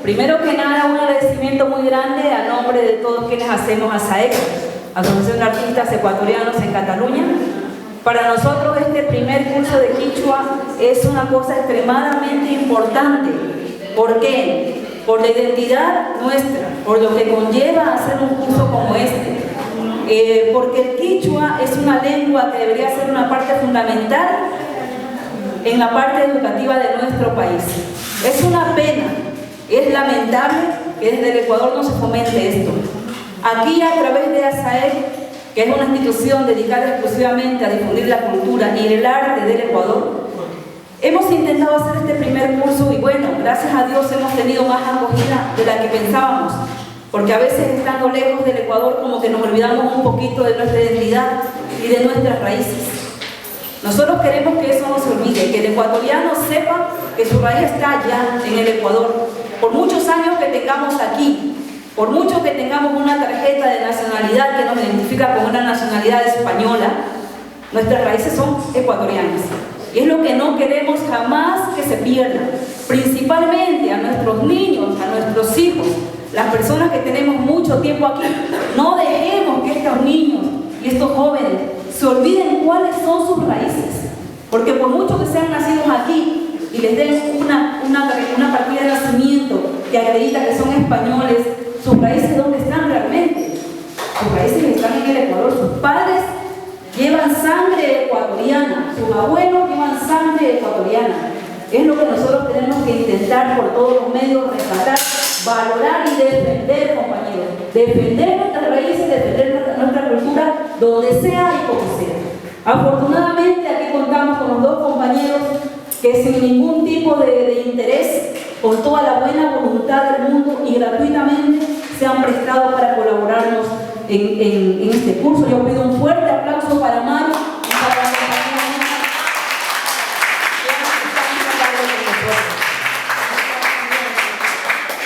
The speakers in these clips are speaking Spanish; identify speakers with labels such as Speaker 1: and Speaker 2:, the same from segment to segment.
Speaker 1: primero que nada un agradecimiento muy grande a nombre de todos quienes hacemos ASAEC, Asociación de Artistas Ecuatorianos en Cataluña. Para nosotros este primer curso de quichua es una cosa extremadamente importante. ¿Por qué? Por la identidad nuestra, por lo que conlleva hacer un curso como este. Porque el quichua es una lengua que debería ser una parte fundamental en la parte educativa de nuestro país. Es una pena, es lamentable que desde el Ecuador no se fomente esto. Aquí, a través de ASAEC, que es una institución dedicada exclusivamente a difundir la cultura y el arte del Ecuador, hemos intentado hacer este primer curso y bueno, gracias a Dios hemos tenido más acogida de la que pensábamos, porque a veces estando lejos del Ecuador como que nos olvidamos un poquito de nuestra identidad y de nuestras raíces. Nosotros queremos que eso no se olvide, que el ecuatoriano sepa que su raíz está allá en el Ecuador. Por muchos años que tengamos aquí, por mucho que tengamos una tarjeta de nacionalidad que nos identifica con una nacionalidad española, nuestras raíces son ecuatorianas. Y es lo que no queremos jamás que se pierda, principalmente a nuestros niños, a nuestros hijos, las personas que tenemos mucho tiempo aquí. No dejemos que estos niños y estos jóvenes se olviden cuáles son sus raíces, porque por mucho que sean nacidos aquí y les den una partida de nacimiento que acredita que son españoles, sus raíces ¿dónde están realmente? Sus raíces están en el Ecuador. Sus padres llevan sangre ecuatoriana, sus abuelos llevan sangre ecuatoriana. Es lo que nosotros tenemos que intentar por todos los medios rescatar, valorar y defender, compañeros. Defender nuestras raíces, defender nuestra cultura, donde sea y como sea. Afortunadamente aquí contamos con los dos compañeros que sin ningún tipo de interés, con toda la buena voluntad del mundo y gratuitamente se han prestado para colaborarnos en este curso. Yo pido un fuerte aplauso para Mario y para la compañera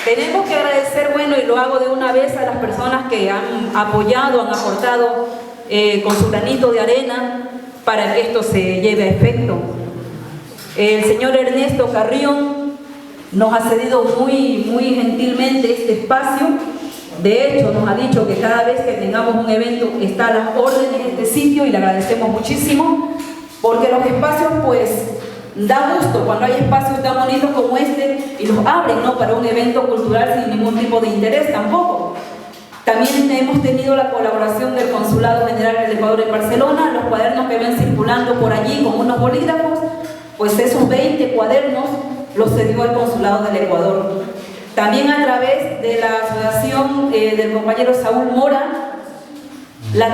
Speaker 1: que tenemos que agradecer, bueno, y lo hago de una vez a las personas que han apoyado, han aportado con su granito de arena para que esto se lleve a efecto. El señor Ernesto Carrión nos ha cedido muy gentilmente este espacio. De hecho, nos ha dicho que cada vez que tengamos un evento está a las órdenes de este sitio y le agradecemos muchísimo, porque los espacios, pues, da gusto cuando hay espacios tan bonitos como este y los abren, ¿no?, para un evento cultural sin ningún tipo de interés tampoco. También hemos tenido la colaboración del Consulado General del Ecuador en Barcelona, los cuadernos que ven circulando por allí con unos bolígrafos, pues esos 20 cuadernos los cedió el Consulado del Ecuador. También a través de la asociación del compañero Saúl Mora, la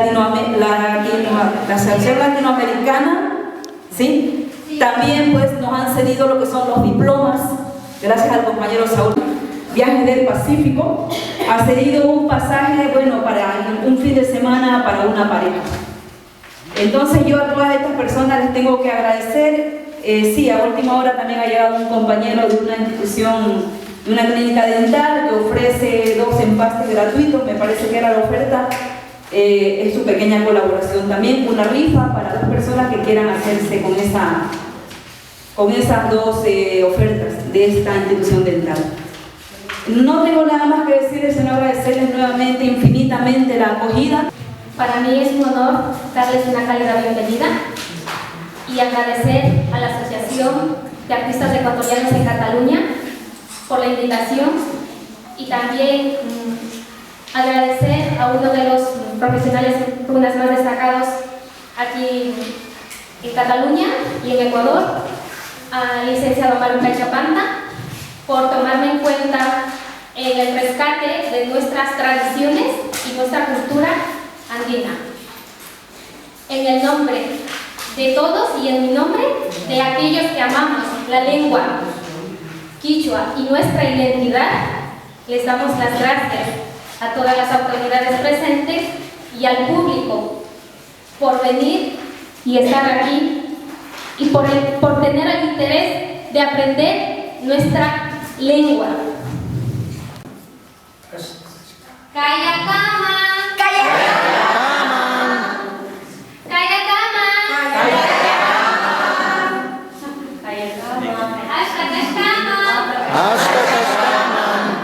Speaker 1: Asociación Latinoamericana, ¿sí?, también pues nos han cedido lo que son los diplomas, gracias al compañero Saúl. Viajes del Pacífico ha cedido un pasaje, bueno, para un fin de semana para una pareja. Entonces yo a todas estas personas les tengo que agradecer. Sí, a última hora también ha llegado un compañero de una institución, de una clínica dental que ofrece 2 empastes gratuitos, me parece que era la oferta. Es su pequeña colaboración también, una rifa para 2 personas que quieran hacerse con esas 2 ofertas de esta institución dental. No tengo nada más que decirles, sino agradecerles nuevamente infinitamente la acogida.
Speaker 2: Para mí es un honor darles una cálida bienvenida y agradecer a la Asociación de Artistas Ecuatorianos en Cataluña por la invitación y también agradecer a uno de los profesionales unas más destacados aquí en Cataluña y en Ecuador, al licenciado Mario Cachapanta, por tomarme en cuenta en el rescate de nuestras tradiciones y nuestra cultura andina. En el nombre de todos y en mi nombre de aquellos que amamos la lengua quichua y nuestra identidad, les damos las gracias a todas las autoridades presentes y al público por venir y estar aquí y por tener el interés de aprender nuestra lengua. Kayakama, Kayakama, Kayakama, Kayakama, Hasta Kashkama, Hasta Kashkama.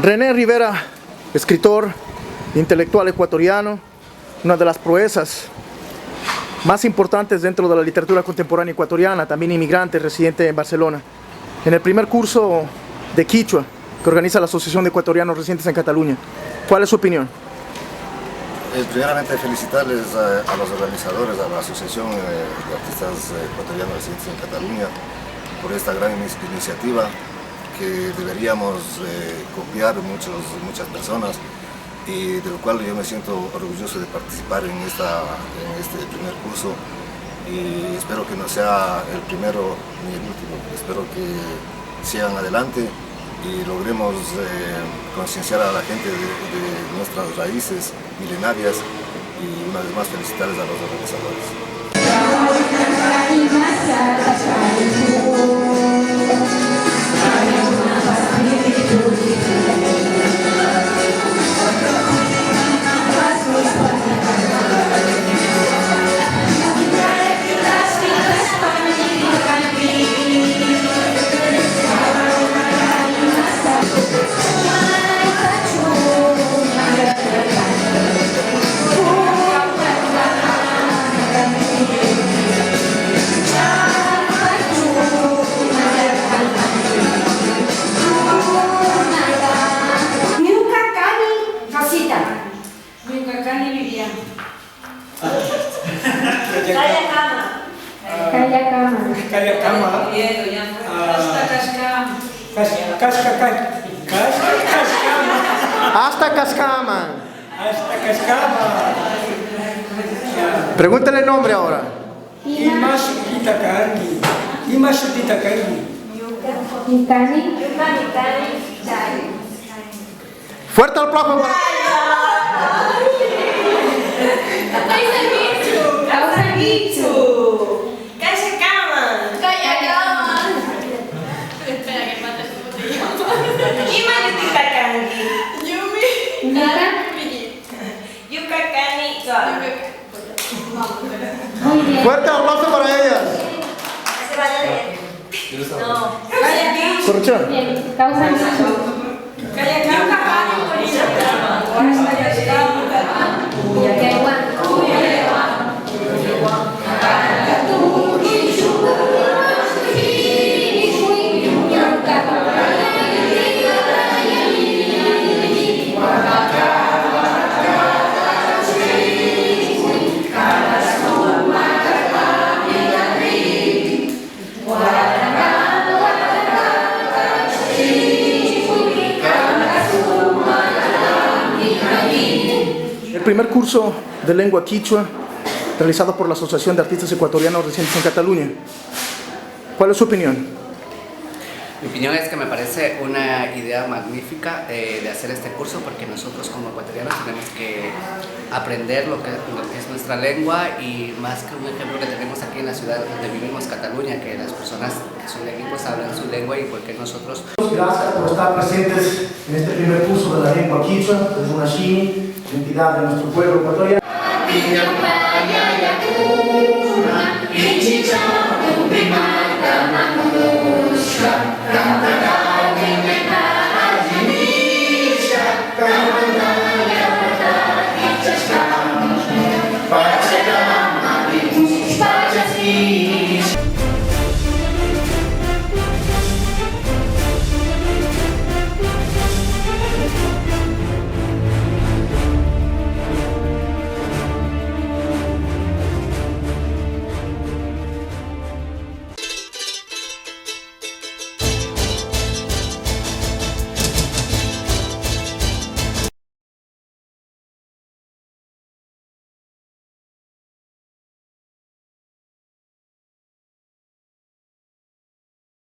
Speaker 3: René Rivera, escritor, intelectual ecuatoriano, una de las proezas más importantes dentro de la literatura contemporánea ecuatoriana, también inmigrante, residente en Barcelona. En el primer curso de Quichua que organiza la Asociación de Ecuatorianos Residentes en Cataluña, ¿cuál es su opinión?
Speaker 4: Primeramente felicitarles a los organizadores, a la Asociación de Artistas Ecuatorianos Residentes en Cataluña por esta gran iniciativa que deberíamos copiar muchas personas y de lo cual yo me siento orgulloso de participar en este primer curso y espero que no sea el primero ni el último, espero que sigan adelante y logremos concienciar a la gente de nuestras raíces milenarias y una vez más felicitarles a los organizadores.
Speaker 3: Hasta Cascama. Pregúntale el nombre ahora. Fuerte el aplauso. Fuerte aplauso para ellas. Corrección.
Speaker 2: Bien, causa
Speaker 3: El primer curso de lengua quichua realizado por la Asociación de Artistas Ecuatorianos Residentes en Cataluña. ¿Cuál es su opinión?
Speaker 5: Mi opinión es que me parece una idea magnífica de hacer este curso porque nosotros como ecuatorianos tenemos que aprender lo que es nuestra lengua y más que un ejemplo que tenemos aquí en la ciudad donde vivimos, Cataluña, que las personas que son de aquí pues hablan su lengua y porque nosotros...
Speaker 3: Gracias por estar presentes en este primer curso de la lengua quichua, de una Shini, identidad de nuestro pueblo ecuatoriano.
Speaker 6: Canta